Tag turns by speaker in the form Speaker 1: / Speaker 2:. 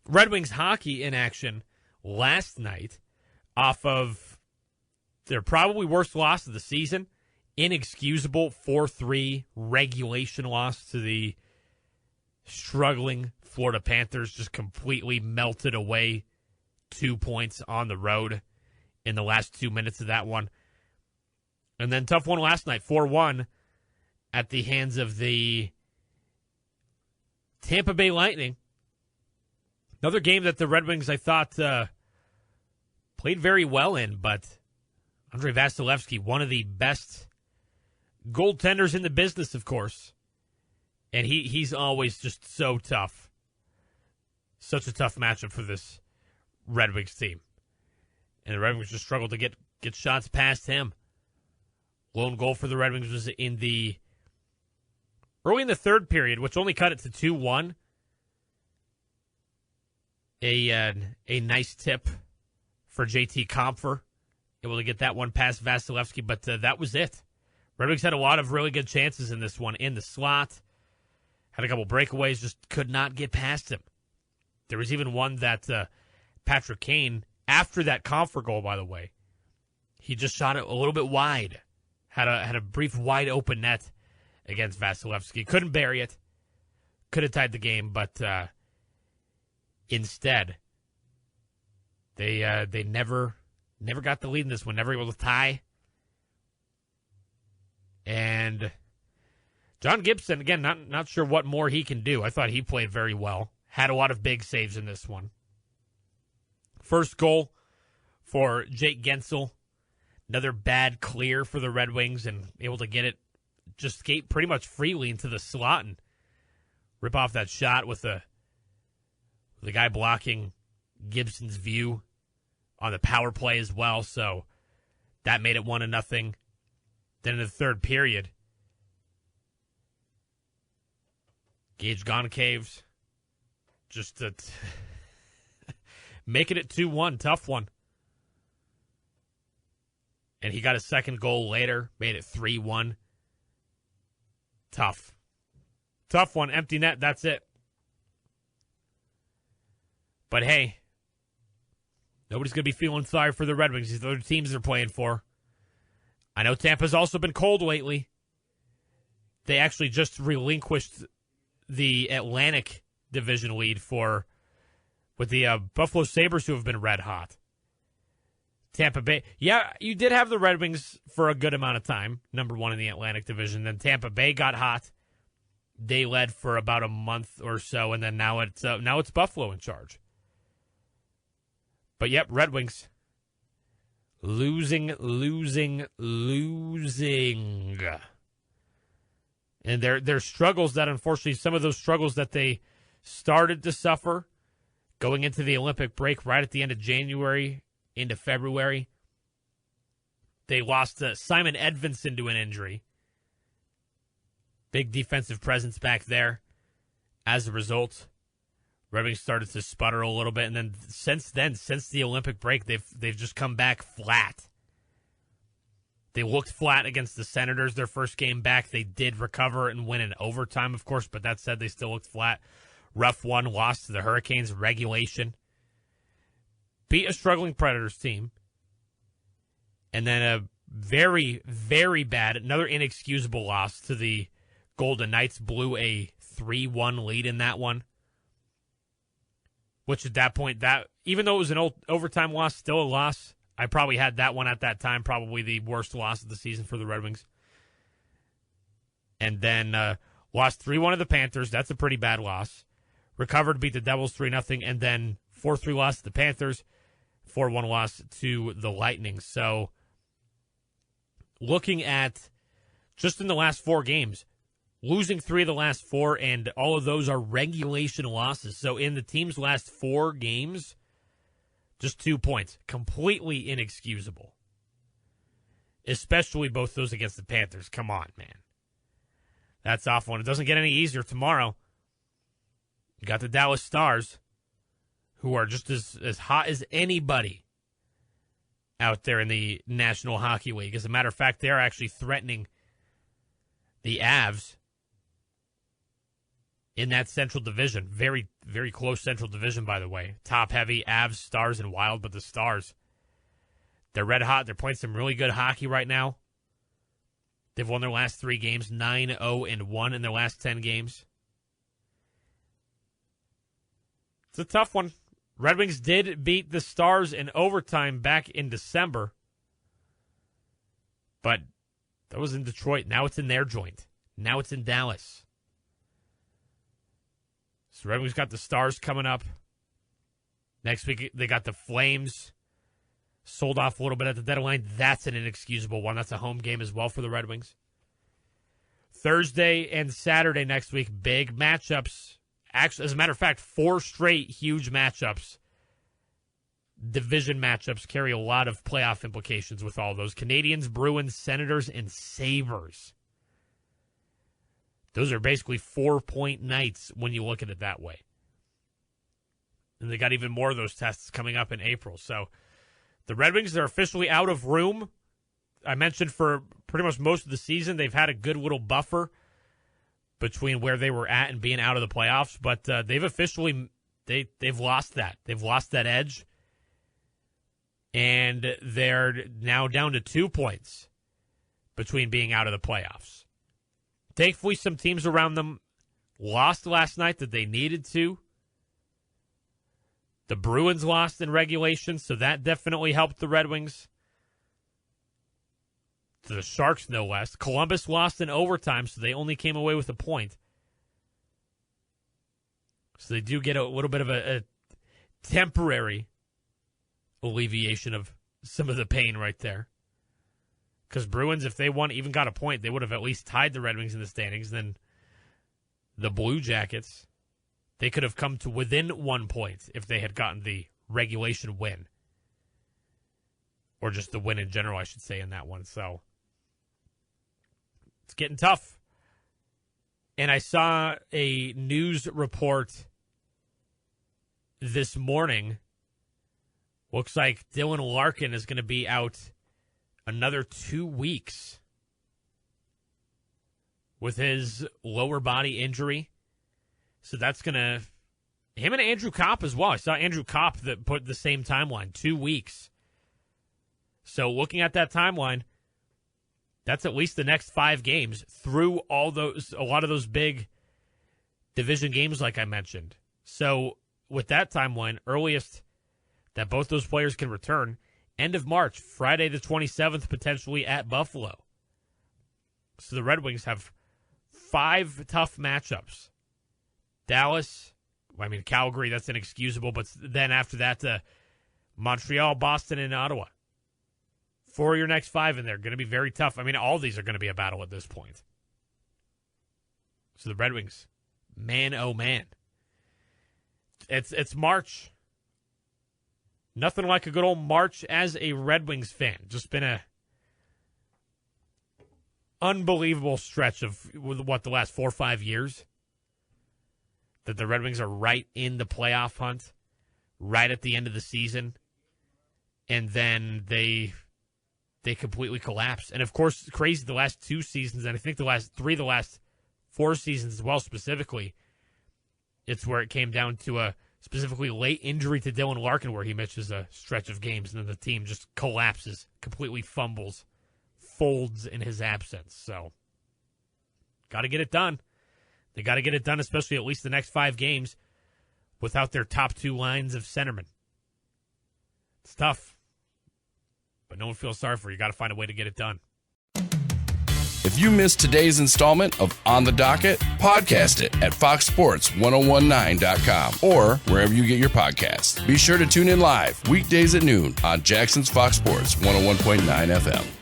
Speaker 1: Red Wings hockey in action last night off of their probably worst loss of the season. Inexcusable 4-3 regulation loss to the struggling Florida Panthers. Just completely melted away 2 points on the road in the last 2 minutes of that one. And then tough one last night, 4-1 at the hands of the Tampa Bay Lightning. Another game that the Red Wings, I thought, played very well in, but Andrei Vasilevsky, one of the best goaltenders in the business, of course. And he's always just so tough. Such a tough matchup for this Red Wings team. And the Red Wings just struggled to get shots past him. Lone goal for the Red Wings was early in the third period, which only cut it to 2-1. A nice tip for JT Compher, able to get that one past Vasilevsky, but that was it. Red Wings had a lot of really good chances in this one in the slot. Had a couple breakaways, just could not get past him. There was even one that Patrick Kane, after that Compher goal, by the way, he just shot it a little bit wide. Had a brief wide open net against Vasilevsky. Couldn't bury it. Could have tied the game, but instead, they never got the lead in this one. Never able to tie. And John Gibson, again, not sure what more he can do. I thought he played very well. Had a lot of big saves in this one. First goal for Jake Gensel. Another bad clear for the Red Wings and able to get it, just skate pretty much freely into the slot and rip off that shot with the guy blocking Gibson's view on the power play as well. So that made it 1-0. Then in the third period, Gage Goncalves just making it 2-1. Tough one. And he got a second goal later, made it 3-1. Tough one. Empty net, that's it. But hey, nobody's going to be feeling sorry for the Red Wings. These other teams they're playing for. I know Tampa's also been cold lately. They actually just relinquished the Atlantic Division lead with the Buffalo Sabres, who have been red hot. Tampa Bay. Yeah, you did have the Red Wings for a good amount of time, number one in the Atlantic Division. Then Tampa Bay got hot. They led for about a month or so, and then now it's Buffalo in charge. But yep, Red Wings losing. And their struggles that, unfortunately, some of those struggles that they started to suffer going into the Olympic break right at the end of January into February. They lost Simon Edvinsson to an injury. Big defensive presence back there. As a result, Red Wings started to sputter a little bit, and then since the Olympic break, they've just come back flat. They looked flat against the Senators their first game back. They did recover and win in overtime, of course, but that said, they still looked flat. Rough one, lost to the Hurricanes, regulation. Beat a struggling Predators team. And then a very, very bad, another inexcusable loss to the Golden Knights. Blew a 3-1 lead in that one. Which at that point, even though it was an overtime loss, still a loss. I probably had that one at that time, probably the worst loss of the season for the Red Wings. And then lost 3-1 to the Panthers. That's a pretty bad loss. Recovered, beat the Devils 3-0, and then 4-3 loss to the Panthers. 4-1 loss to the Lightning. So, looking at just in the last 4 games, losing 3 of the last 4, and all of those are regulation losses. So, in the team's last 4 games, just 2 points. Completely inexcusable. Especially both those against the Panthers. Come on, man. That's awful. And it doesn't get any easier tomorrow. You got the Dallas Stars, who are just as hot as anybody out there in the National Hockey League. As a matter of fact, they're actually threatening the Avs in that Central Division. Very, very close Central Division, by the way. Top-heavy, Avs, Stars, and Wild, but the Stars, they're red hot. They're playing some really good hockey right now. They've won their last 3 games, 9-0-1 in their last 10 games. It's a tough one. Red Wings did beat the Stars in overtime back in December, but that was in Detroit. Now it's in their joint. Now it's in Dallas. So Red Wings got the Stars coming up. Next week, they got the Flames. Sold off a little bit at the deadline. That's an inexcusable one. That's a home game as well for the Red Wings. Thursday and Saturday next week, big matchups. Actually, as a matter of fact, 4 straight huge matchups. Division matchups carry a lot of playoff implications with all those. Canadiens, Bruins, Senators, and Sabres. Those are basically 4-point nights when you look at it that way. And they got even more of those tests coming up in April. So the Red Wings are officially out of room. I mentioned for pretty much most of the season, they've had a good little buffer between where they were at and being out of the playoffs, but they've officially they've lost that. They've lost that edge, and they're now down to 2 points between being out of the playoffs. Thankfully, some teams around them lost last night that they needed to. The Bruins lost in regulation, so that definitely helped the Red Wings. To the Sharks, no less. Columbus lost in overtime, so they only came away with a point. So they do get a little bit of a temporary alleviation of some of the pain right there. Because Bruins, if they even got a point, they would have at least tied the Red Wings in the standings. Then the Blue Jackets, they could have come to within 1 point if they had gotten the regulation win. Or just the win in general, I should say, in that one. So it's getting tough. And I saw a news report this morning. Looks like Dylan Larkin is going to be out another 2 weeks with his lower body injury. So that's going to... Him and Andrew Kopp as well. I saw Andrew Kopp that put the same timeline, 2 weeks. So looking at that timeline, that's at least the next 5 games through a lot of those big division games like I mentioned. So with that timeline, earliest that both those players can return, end of March, Friday the 27th, potentially at Buffalo. So the Red Wings have 5 tough matchups. Dallas, Calgary, that's inexcusable, but then after that, Montreal, Boston, and Ottawa. 4 of your next 5 in there, going to be very tough. All these are going to be a battle at this point. So the Red Wings, man, oh man. It's March. Nothing like a good old March as a Red Wings fan. Just been a unbelievable stretch of, the last 4 or 5 years that the Red Wings are right in the playoff hunt, right at the end of the season, and then they completely collapse. And, of course, crazy the last 2 seasons, and I think the last 4 seasons as well specifically, it's where it came down to a specifically late injury to Dylan Larkin where he misses a stretch of games, and then the team just collapses, completely fumbles, folds in his absence. So, got to get it done. They got to get it done, especially at least the next 5 games, without their top 2 lines of centermen. It's tough. But no one feels sorry for you. You got to find a way to get it done.
Speaker 2: If you missed today's installment of On the Docket, podcast it at foxsports1019.com or wherever you get your podcasts. Be sure to tune in live weekdays at noon on Jackson's Fox Sports 101.9 FM.